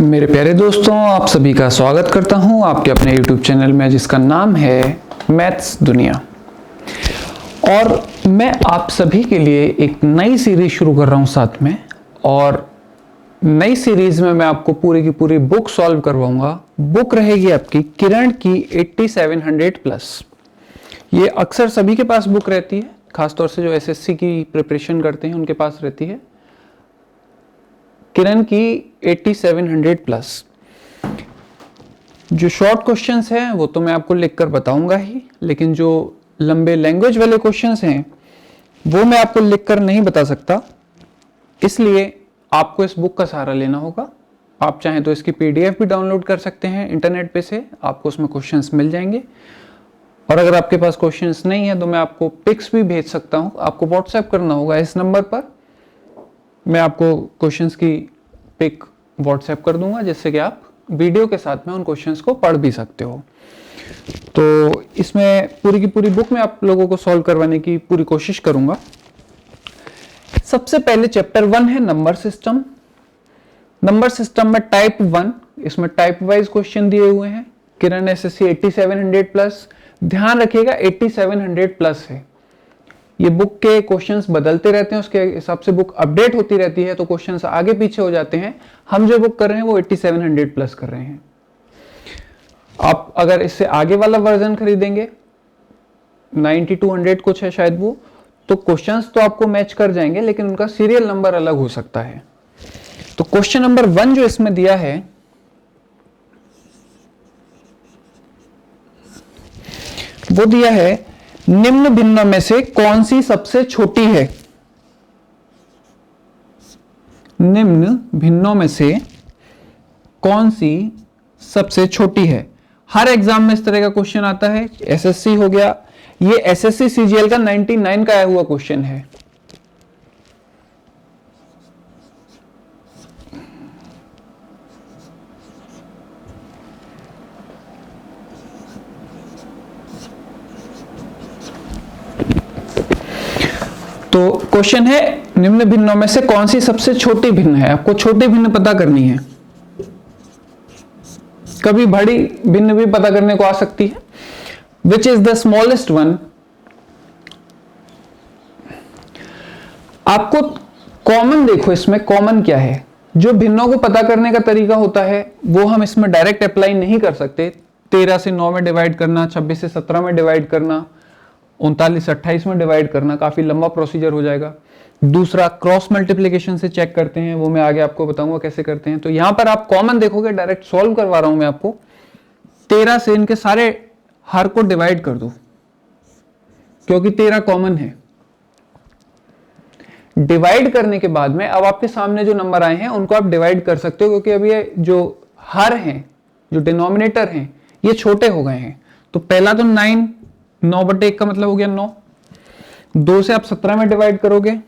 मेरे प्यारे दोस्तों, आप सभी का स्वागत करता हूं आपके अपने YouTube चैनल में जिसका नाम है मैथ्स दुनिया। और मैं आप सभी के लिए एक नई सीरीज शुरू कर रहा हूं साथ में। और नई सीरीज में मैं आपको पूरी की पूरी बुक सॉल्व करवाऊंगा। बुक रहेगी आपकी किरण की 8700 प्लस। ये अक्सर सभी के पास बुक रहती है, खासतौर से जो एसएससी की प्रिपरेशन करते हैं उनके पास रहती है किरण की 8700 प्लस। जो शॉर्ट क्वेश्चंस हैं वो तो मैं आपको लिखकर बताऊंगा ही, लेकिन जो लंबे लैंग्वेज वाले क्वेश्चंस हैं वो मैं आपको लिखकर नहीं बता सकता, इसलिए आपको इस बुक का सहारा लेना होगा। आप चाहें तो इसकी पीडीएफ भी डाउनलोड कर सकते हैं इंटरनेट पे से, आपको उसमें क्वेश्चंस मिल जाएंगे। और अगर आपके पास क्वेश्चंस नहीं है तो मैं आपको पिक्स भी भेज सकता हूं। आपको व्हाट्सएप करना होगा इस नंबर पर, मैं आपको क्वेश्चंस की पिक व्हाट्सएप कर दूंगा, जिससे कि आप वीडियो के साथ में उन क्वेश्चंस को पढ़ भी सकते हो। तो इसमें पूरी की पूरी बुक में आप लोगों को सॉल्व करवाने की पूरी कोशिश करूंगा। सबसे पहले चैप्टर 1 है नंबर सिस्टम। नंबर सिस्टम में टाइप 1, इसमें टाइप वाइज क्वेश्चन दिए हुए हैं। किरण एसएससी 8700 प्लस, ध्यान रखिएगा 8700 प्लस है। ये बुक के क्वेश्चंस बदलते रहते हैं, उसके हिसाब से बुक अपडेट होती रहती है, तो क्वेश्चंस आगे पीछे हो जाते हैं। हम जो बुक कर रहे हैं वो 8700 प्लस कर रहे हैं। आप अगर इससे आगे वाला वर्जन खरीदेंगे 9200 कुछ है शायद वो, तो क्वेश्चंस तो आपको मैच कर जाएंगे, लेकिन उनका सीरियल नंबर अलग हो सकता है। तो क्वेश्चन नंबर 1 जो इसमें दिया है वो दिया है, निम्न भिन्नों में से कौन सी सबसे छोटी है। निम्न भिन्नों में से कौन सी सबसे छोटी है। हर एग्जाम में इस तरह का क्वेश्चन आता है। एसएससी हो गया, ये एसएससी सीजीएल का 99 का आया हुआ क्वेश्चन है। तो क्वेश्चन है निम्न भिन्नों में से कौन सी सबसे छोटी भिन्न है। आपको छोटी भिन्न पता करनी है, कभी बड़ी भिन्न भी पता करने को आ सकती है। Which is the smallest one. आपको कॉमन देखो, इसमें कॉमन क्या है। जो भिन्नों को पता करने का तरीका होता है वो हम इसमें डायरेक्ट अप्लाई नहीं कर सकते। 13 से 9 में डिवाइड करना, 26 से 17 में डिवाइड करना, 39 से 28 में डिवाइड करना, काफी लंबा प्रोसीजर हो जाएगा। दूसरा क्रॉस मल्टीप्लिकेशन से चेक करते हैं, वो मैं आगे आपको बताऊंगा कैसे करते हैं। तो यहां पर आप कॉमन देखोगे, डायरेक्ट सॉल्व करवा रहा हूं मैं आपको। 13 से इनके सारे हर को डिवाइड कर दो, क्योंकि 13 कॉमन है। डिवाइड करने के बाद में अब आपके सामने जो नंबर आए हैं उनको आप डिवाइड कर सकते हो, क्योंकि अब ये जो हर हैं, जो डिनोमिनेटर हैं, ये छोटे हो गए हैं। तो पहला तो 9/1 का मतलब हो गया 9। 2 से आप 17 में डिवाइड करोगे,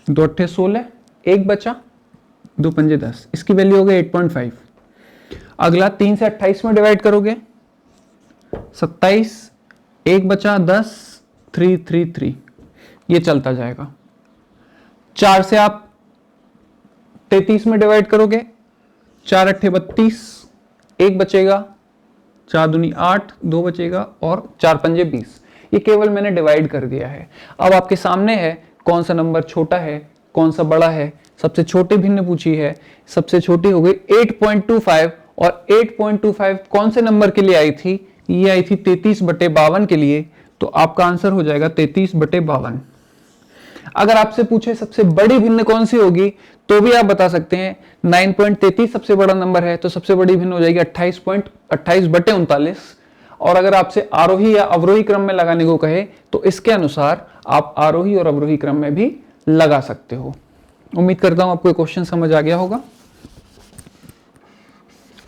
2 अट्ठे 16, 1 बचा, 2 पंजे 10, इसकी वैल्यू हो गई 8.5। अगला 3 से 28 में डिवाइड करोगे, 27, 1 बचा, 10, 3, 3, 3, ये चलता जाएगा। 4 से आप 33 में डिवाइड करोगे, 4 अट्ठे 32, 1 बचेगा, 4 दूनी 8, 2 बचेगा, और 4 पंजे 20। ये केवल मैंने डिवाइड कर दिया है। अब आपके सामने है कौन सा नंबर छोटा है, कौन सा बड़ा है। सबसे छोटी भिन्न पूछी है, सबसे छोटी हो गई 8.25, और 8.25 कौन से नंबर के लिए आई थी, ये आई थी 33/52 के लिए। तो आपका आंसर हो जाएगा 33/52। अगर आपसे पूछे सबसे बड़ी भिन्न कौन सी होगी, तो भी आप बता सकते हैं 9.33 सबसे बड़ा नंबर है, तो सबसे बड़ी भिन्न हो जाएगी 28.28/39। और अगर आपसे आरोही या अवरोही क्रम में लगाने को कहे तो इसके अनुसार आप आरोही और अवरोही क्रम में भी लगा सकते हो। उम्मीद करता हूं आपको क्वेश्चन समझ आ गया होगा।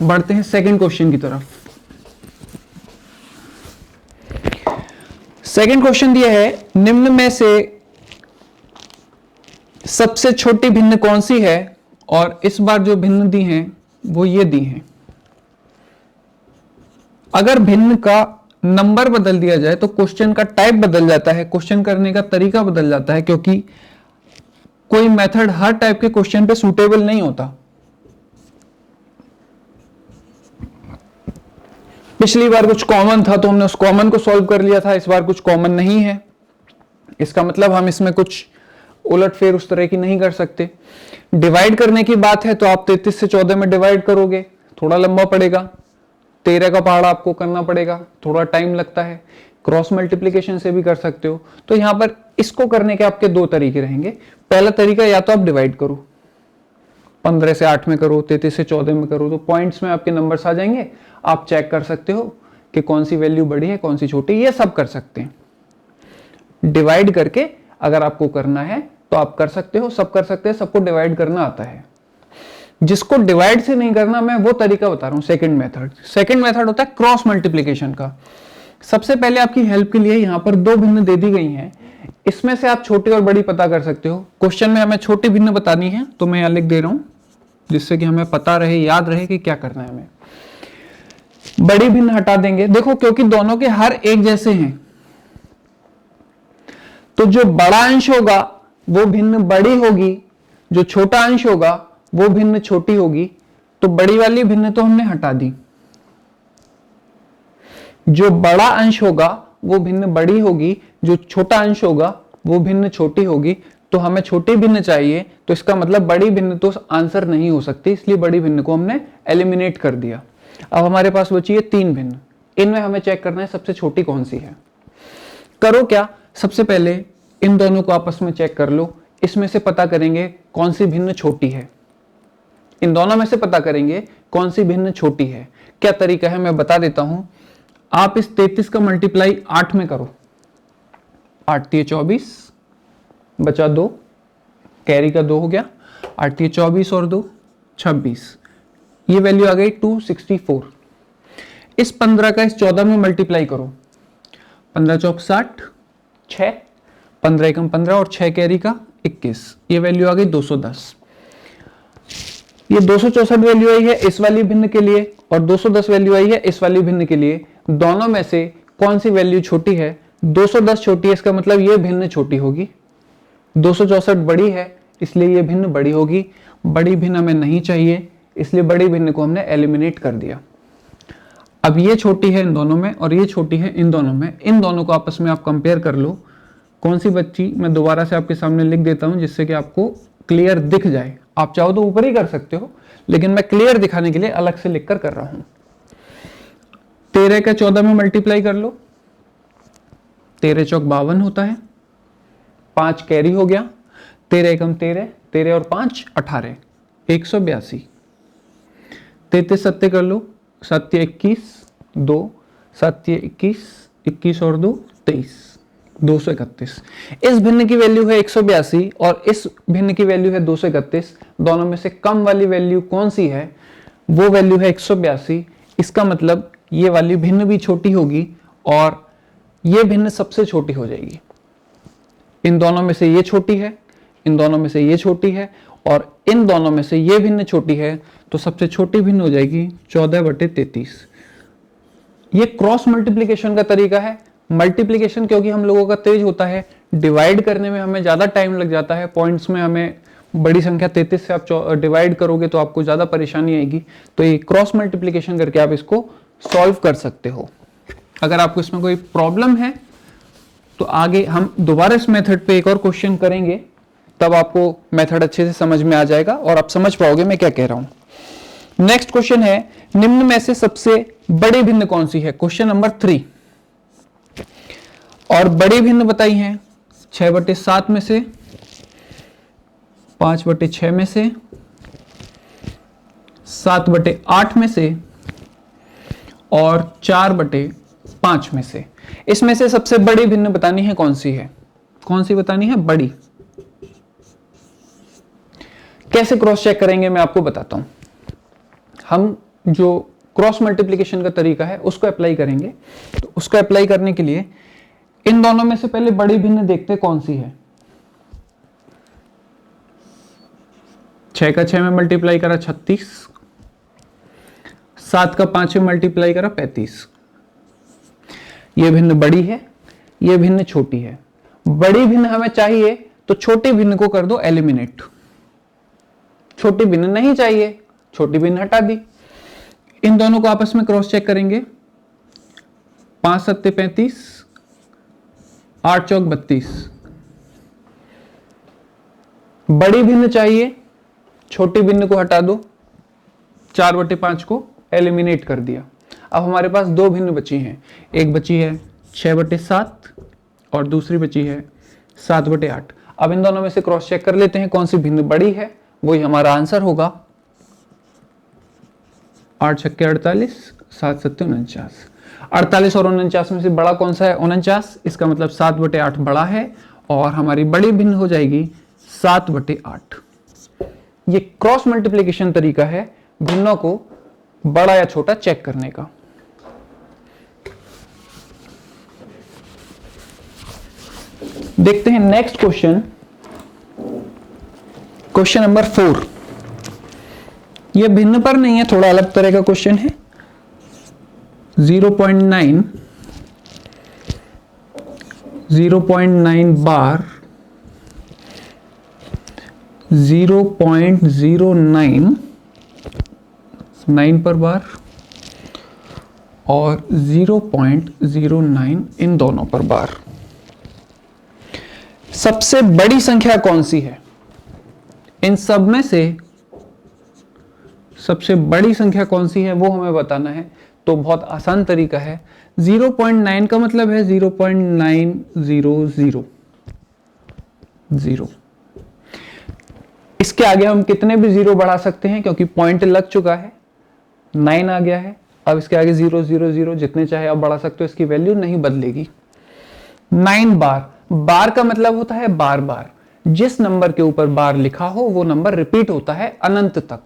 बढ़ते हैं सेकंड क्वेश्चन की तरफ। सेकंड क्वेश्चन दिया है, निम्न में से सबसे छोटी भिन्न कौन सी है। और इस बार जो भिन्न दी हैं वो ये दी हैं। अगर भिन्न का नंबर बदल दिया जाए तो क्वेश्चन का टाइप बदल जाता है, क्वेश्चन करने का तरीका बदल जाता है, क्योंकि कोई मेथड हर टाइप के क्वेश्चन पे सूटेबल नहीं होता। पिछली बार कुछ कॉमन था तो हमने उस कॉमन को सॉल्व कर लिया था, इस बार कुछ कॉमन नहीं है, इसका मतलब हम इसमें कुछ उलटफेर उस तरह की नहीं कर सकते। डिवाइड करने की बात है तो आप 33 से 14 में डिवाइड करोगे, थोड़ा लंबा पड़ेगा, 13 का पहाड़ा आपको करना पड़ेगा, थोड़ा टाइम लगता है। क्रॉस मल्टीप्लीकेशन से भी कर सकते हो। तो यहां पर इसको करने के आपके दो तरीके रहेंगे। पहला तरीका, या तो आप डिवाइड करो, 15 से 8 में करो, 33 से 14 में करो, तो पॉइंट्स में आपके नंबर्स आ जाएंगे। आप चेक कर सकते हो कि कौन सी वैल्यू बड़ी है कौन सी छोटी, ये सब कर सकते हैं। डिवाइड करके अगर आपको करना है तो आप कर सकते हो, सब कर सकते हैं, सबको डिवाइड करना आता है। जिसको डिवाइड से नहीं करना, मैं वो तरीका बता रहा हूं, सेकंड मेथड। सेकंड मेथड होता है क्रॉस मल्टीप्लीकेशन का। सबसे पहले आपकी हेल्प के लिए यहां पर दो भिन्न दे दी गई हैं, इसमें से आप छोटी और बड़ी पता कर सकते हो। क्वेश्चन में हमें छोटी भिन्न बतानी है तो मैं यहां लिख दे रहा हूं, जिससे कि हमें पता रहे, याद रहे कि क्या करना है हमें। बड़ी भिन्न हटा देंगे, देखो क्योंकि दोनों के हर एक जैसे हैं, तो जो बड़ा अंश होगा वो भिन्न बड़ी होगी, जो छोटा अंश होगा वो भिन्न छोटी होगी। तो बड़ी वाली भिन्न तो हमने हटा दी, जो बड़ा अंश होगा वो भिन्न बड़ी होगी, जो छोटा अंश होगा वो भिन्न छोटी होगी। तो हमें छोटी भिन्न चाहिए, तो इसका मतलब बड़ी भिन्न तो आंसर नहीं हो सकती, इसलिए बड़ी भिन्न को हमने एलिमिनेट कर दिया। अब हमारे पास बची है तीन भिन्न, इनमें हमें चेक करना है सबसे छोटी कौन सी है। करो क्या, सबसे पहले इन दोनों को आपस में चेक कर लो, इसमें से पता करेंगे कौन सी भिन्न छोटी है। इन दोनों में से पता करेंगे कौन सी भिन्न छोटी है। क्या तरीका है मैं बता देता हूं। आप इस 33 का मल्टीप्लाई 8 में करो, 8 3 24, बचा 2, कैरी का 2 हो गया, 8 3 24 और 2 26, ये वैल्यू आ गई 264। इस 15 का इस 14 में मल्टीप्लाई करो, 15 चौक 60, 6, 15 एकम 15 और 6 कैरी का 21, ये वैल्यू आ गई 210। ये 264 वैल्यू आई है इस वाली भिन्न के लिए और 210 वैल्यू आई है इस वाली भिन्न के लिए। दोनों में से कौन सी वैल्यू छोटी है? 210 छोटी है, इसका मतलब ये भिन्न छोटी होगी। 264 बड़ी है, इसलिए ये भिन्न बड़ी होगी। बड़ी भिन्न हमें नहीं चाहिए, इसलिए बड़ी भिन्न को हमने एलिमिनेट कर दिया। अब ये छोटी है इन दोनों में और ये छोटी है इन दोनों में। इन दोनों को आपस में आप कंपेयर कर लो, कौन सी बच्ची। मैं दोबारा से आपके सामने लिख देता हूं जिससे कि आपको क्लियर दिख जाए। आप चाहो तो ऊपर ही कर सकते हो, लेकिन मैं क्लियर दिखाने के लिए अलग से लिखकर कर रहा हूं। 13 का 14 में मल्टीप्लाई कर लो, 13 चौक 52 होता है, 5 कैरी हो गया, 13 एकम 13, 13 और 5 18, 182। 33 सत्ते कर लो, 7 21, 2, 7 21, 21 और 2 23, 231। इस भिन्न की वैल्यू है 182 और इस भिन्न की वैल्यू है 231। दोनों में से कम वाली वैल्यू कौन सी है? वो वैल्यू है 182। इसका मतलब ये वाली भिन्न भी छोटी होगी और ये भिन्न सबसे छोटी हो जाएगी। इन दोनों में से ये छोटी है, इन दोनों में से ये छोटी है और इन दोनों में से ये भिन्न छोटी है, तो सबसे छोटी भिन्न हो जाएगी 14/33। ये क्रॉस मल्टीप्लिकेशन का तरीका है। मल्टीप्लिकेशन क्योंकि हम लोगों का तेज होता है, डिवाइड करने में हमें ज्यादा टाइम लग जाता है। पॉइंट्स में हमें बड़ी संख्या 33 से आप डिवाइड करोगे तो आपको ज्यादा परेशानी आएगी। तो ये क्रॉस मल्टीप्लिकेशन करके आप इसको सॉल्व कर सकते हो। अगर आपको इसमें कोई प्रॉब्लम है तो आगे हम दोबारा इस मेथड पे एक और क्वेश्चन करेंगे, तब आपको मेथड अच्छे से समझ में आ जाएगा और आप समझ पाओगे मैं क्या कह रहा हूं। नेक्स्ट क्वेश्चन है, निम्न में से सबसे बड़ी भिन्न कौन सी है? Question number 3। और बड़ी भिन्न बताई है 6/7 में से, 5/6 में से, 7/8 में से और 4/5 में से। इसमें से सबसे बड़ी भिन्न बतानी है कौन सी है? कौन सी बतानी है? बड़ी। कैसे क्रॉस चेक करेंगे मैं आपको बताता हूं। हम जो क्रॉस मल्टीप्लिकेशन का तरीका है उसको अप्लाई करेंगे। तो उसको अप्लाई करने के लिए इन दोनों में से पहले बड़ी भिन्न देखते कौन सी है। 6 का 6 में मल्टीप्लाई करा 36, 7 का 5 में मल्टीप्लाई करा 35। ये भिन्न बड़ी है, ये भिन्न छोटी है। बड़ी भिन्न हमें चाहिए तो छोटी भिन्न को कर दो एलिमिनेट। छोटी भिन्न नहीं चाहिए, छोटी भिन्न हटा दी। इन दोनों को आपस में क्रॉस चेक करेंगे। 5 सत्ते 35, 8 चौक 32। बड़ी भिन्न चाहिए, छोटी भिन्न को हटा दो, 4/5 को एलिमिनेट कर दिया। अब हमारे पास दो भिन्न बची हैं, एक बची है 6/7 और दूसरी बची है 7/8। अब इन दोनों में से क्रॉस चेक कर लेते हैं कौन सी भिन्न बड़ी है, वही हमारा आंसर होगा। 8 छक्के 48, 7 सत्ते 49। 48 और 49 में से बड़ा कौन सा है? 49। इसका मतलब 7/8 बड़ा है और हमारी बड़ी भिन्न हो जाएगी 7/8। ये क्रॉस मल्टीप्लिकेशन तरीका है भिन्नों को बड़ा या छोटा चेक करने का। देखते हैं नेक्स्ट क्वेश्चन, क्वेश्चन नंबर 4। यह भिन्न पर नहीं है, थोड़ा अलग तरह का क्वेश्चन है। 0.9 बार 0.09 9 पर बार और 0.09 इन दोनों पर बार। सबसे बड़ी संख्या कौन सी है? इन सब में से सबसे बड़ी संख्या कौन सी है वो हमें बताना है। तो बहुत आसान तरीका है, 0.9 का मतलब है 0.900। इसके आगे हम कितने भी जीरो बढ़ा सकते हैं क्योंकि पॉइंट लग चुका है, 9 आ गया है। अब इसके आगे 000 जितने चाहे आप बढ़ा सकते हो, इसकी वैल्यू नहीं बदलेगी। 9 बार, बार का मतलब होता है बार बार। जिस नंबर के ऊपर बार लिखा हो वो नंबर रिपीट होता है अनंत तक।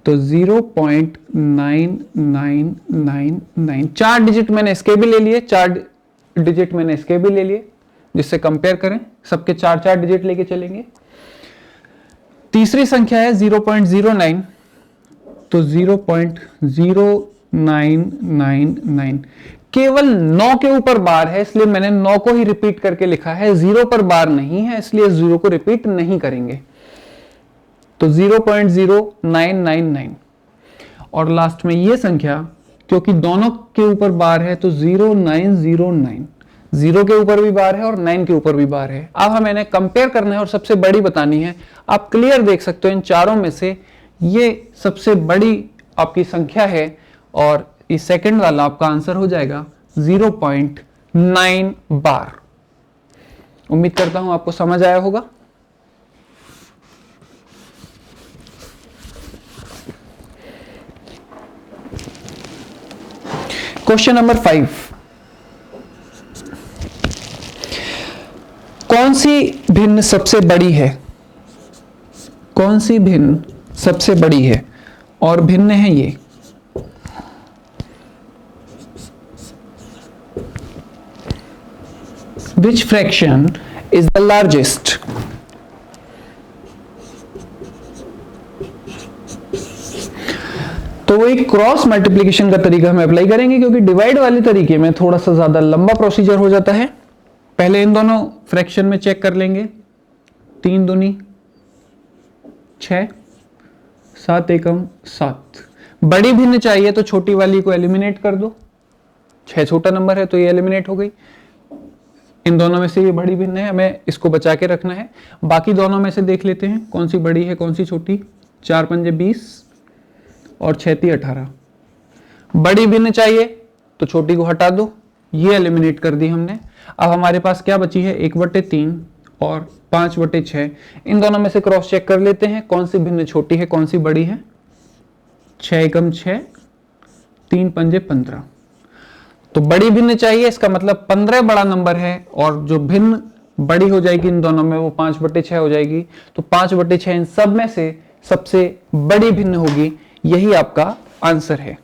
तो 0.9999, 4 डिजिट मैंने इसके भी ले लिए, 4 डिजिट मैंने इसके भी ले लिए, जिससे कंपेयर करें सबके 4 डिजिट लेके चलेंगे। तीसरी संख्या है 0.09, तो 0.0999। केवल 9 के ऊपर बार है इसलिए मैंने 9 को ही रिपीट करके लिखा है, 0 पर बार नहीं है इसलिए 0 को रिपीट नहीं करेंगे। तो 0.0999। और लास्ट में ये संख्या क्योंकि दोनों के ऊपर बार है तो 0909, 0 के ऊपर भी बार है और 9 के ऊपर भी बार है। अब हमें इन्हें कंपेयर करना है और सबसे बड़ी बतानी है। आप क्लियर देख सकते हो इन चारों में से ये सबसे बड़ी आपकी संख्या है और इस सेकंड वाला आपका आंसर हो जाएगा 0.9 बार। उम्मीद करता हूं आपको समझ आया होगा। क्वेश्चन नंबर 5, कौन सी भिन्न सबसे बड़ी है? कौन सी भिन्न सबसे बड़ी है? और भिन्न है ये Which fraction is the largest? तो वो एक क्रॉस मल्टीप्लिकेशन का तरीका हम अप्लाई करेंगे क्योंकि डिवाइड वाले तरीके में थोड़ा सा ज्यादा लंबा प्रोसीजर हो जाता है। पहले इन दोनों फ्रैक्शन में चेक कर लेंगे। 3 दूनी 6, 7 एकम 7। बड़ी भिन्न चाहिए तो छोटी वाली को एलिमिनेट कर दो। 6 छोटा नंबर है तो ये एलिमिनेट हो गई। इन दोनों में से ये बड़ी भिन्न है, हमें इसको बचा के रखना है। बाकी दोनों में से देख लेते हैं कौन सी बड़ी है कौन सी छोटी। 4 पंजे 20 और 6 × 18। बड़ी भिन्न चाहिए तो छोटी को हटा दो, ये एलिमिनेट कर दी हमने। अब हमारे पास क्या बची है? 1/3 और 5/6। इन दोनों में से क्रॉस चेक कर लेते हैं कौन सी भिन्न छोटी है कौन सी बड़ी है। 6 एकम 6, 3 पंजे 15। तो बड़ी भिन्न चाहिए, इसका मतलब 15 बड़ा नंबर है और जो भिन्न बड़ी हो जाएगी इन दोनों में वो 5/6 हो जाएगी। तो 5/6 इन सब में से सबसे बड़ी भिन्न होगी, यही आपका आंसर है।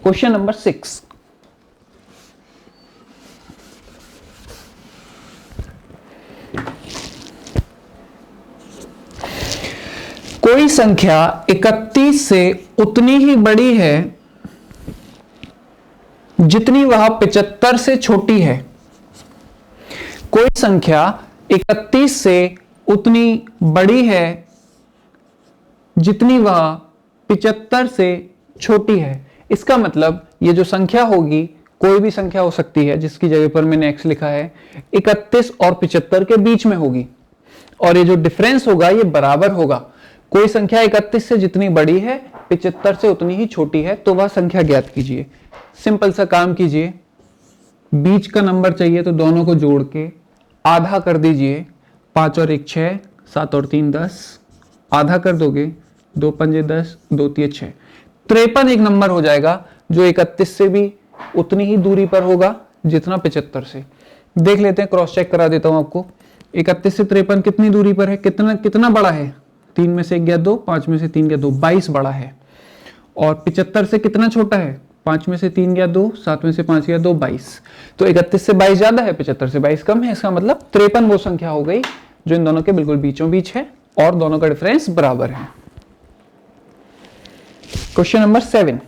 क्वेश्चन नंबर 6, कोई संख्या 31 से उतनी ही बड़ी है जितनी वह 75 से छोटी है। कोई संख्या 31 से उतनी बड़ी है जितनी वह 75 से छोटी है। इसका मतलब ये जो संख्या होगी, कोई भी संख्या हो सकती है जिसकी जगह पर मैंने x लिखा है, 31 और 75 के बीच में होगी, और ये जो डिफरेंस होगा ये बराबर होगा। कोई संख्या 31 से जितनी बड़ी है 75 से उतनी ही छोटी है, तो वह संख्या ज्ञात कीजिए। सिंपल सा काम कीजिए, बीच का नंबर चाहिए तो दोनों को जोड़ के आधा कर दीजिए। 5 और 1 6, 7 और 3 10, आधा कर दोगे 2 पंजे 10, 2 3 6, 53 एक नंबर हो जाएगा जो 31 से भी उतनी ही दूरी पर होगा जितना 75 से। देख लेते हैं, क्रॉस चेक करा देता हूं आपको। 31 से 53 कितनी दूरी पर है, कितना कितना बड़ा है? 3 में से 1 गया 2, 5 में से 3 गया 2, 22 बड़ा है। और 75 से कितना छोटा है? 5 में से 3 गया 2, 7 में से 5 गया 2, 22। तो 31 से 22 ज्यादा है, 75 से 22 कम है। इसका मतलब 53 वो संख्या हो गई जो इन दोनों के बिल्कुल बीचों बीच है और दोनों का डिफरेंस बराबर है। Question number 7।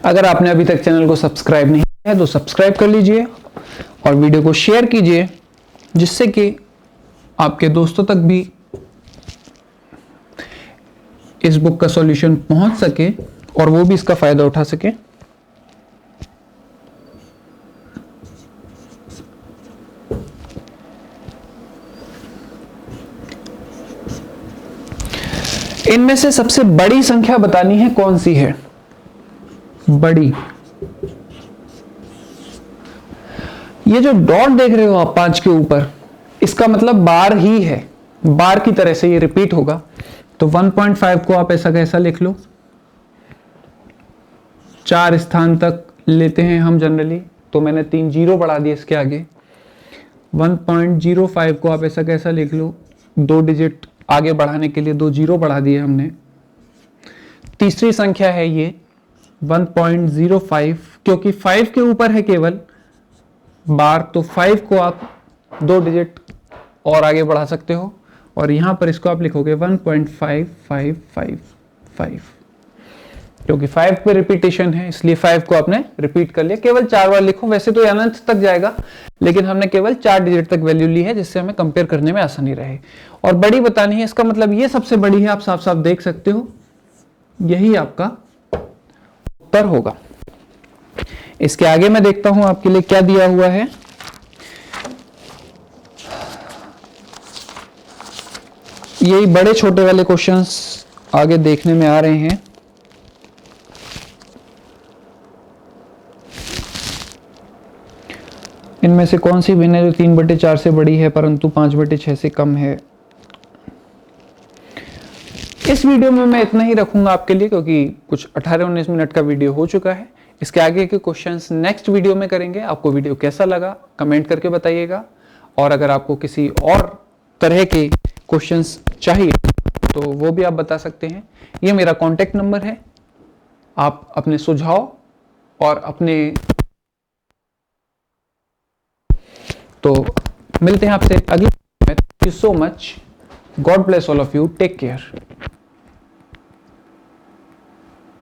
अगर आपने अभी तक चैनल को सब्सक्राइब नहीं किया है तो सब्सक्राइब कर लीजिए और वीडियो को शेयर कीजिए, जिससे कि आपके दोस्तों तक भी इस बुक का सॉल्यूशन पहुंच सके और वो भी इसका फायदा उठा सके। इनमें से सबसे बड़ी संख्या बतानी है, कौन सी है बड़ी? ये जो डॉट देख रहे हो आप 5 के ऊपर, इसका मतलब बार ही है, बार की तरह से ये रिपीट होगा। तो 1.5 को आप ऐसा कैसा लिख लो, 4 स्थान तक लेते हैं हम जनरली, तो मैंने 3 जीरो बढ़ा दिए इसके आगे। 1.05 को आप ऐसा कैसा लिख लो, 2 डिजिट आगे बढ़ाने के लिए 2 जीरो बढ़ा दिए हमने। तीसरी संख्या है ये 1.05, क्योंकि 5 के ऊपर है केवल बार, तो 5 को आप 2 डिजिट और आगे बढ़ा सकते हो, और यहां पर इसको आप लिखोगे 1.5555, क्योंकि 5 पे रिपीटेशन है इसलिए 5 को आपने रिपीट कर लिया। केवल 4 बार लिखो, वैसे तो अनंत तक जाएगा, लेकिन हमने केवल 4 डिजिट तक वैल्यू ली है जिससे हमें कंपेयर करने में आसानी रहे। और बड़ी बतानी है, इसका मतलब ये सबसे बड़ी है, आप साफ साफ देख सकते हो, यही आपका उत्तर होगा। इसके आगे मैं देखता हूं आपके लिए क्या दिया हुआ है। यही बड़े छोटे वाले क्वेश्चंस आगे देखने में आ रहे हैं। इनमें से कौन सी भिन्न है जो 3/4 से बड़ी है परंतु 5/6 से कम है? इस वीडियो में मैं इतना ही रखूंगा आपके लिए, क्योंकि कुछ 18-19 मिनट का वीडियो हो चुका है। इसके आगे के क्वेश्चंस नेक्स्ट वीडियो में करेंगे। आपको वीडियो कैसा लगा कमेंट करके बताइएगा, और अगर आपको किसी और तरह के क्वेश्चंस चाहिए तो वो भी आप बता सकते हैं। ये मेरा कॉन्टेक्ट नंबर है, आप अपने सुझाव और अपने, तो मिलते हैं आपसे अगले। Thank you so much, God bless all of you, take care.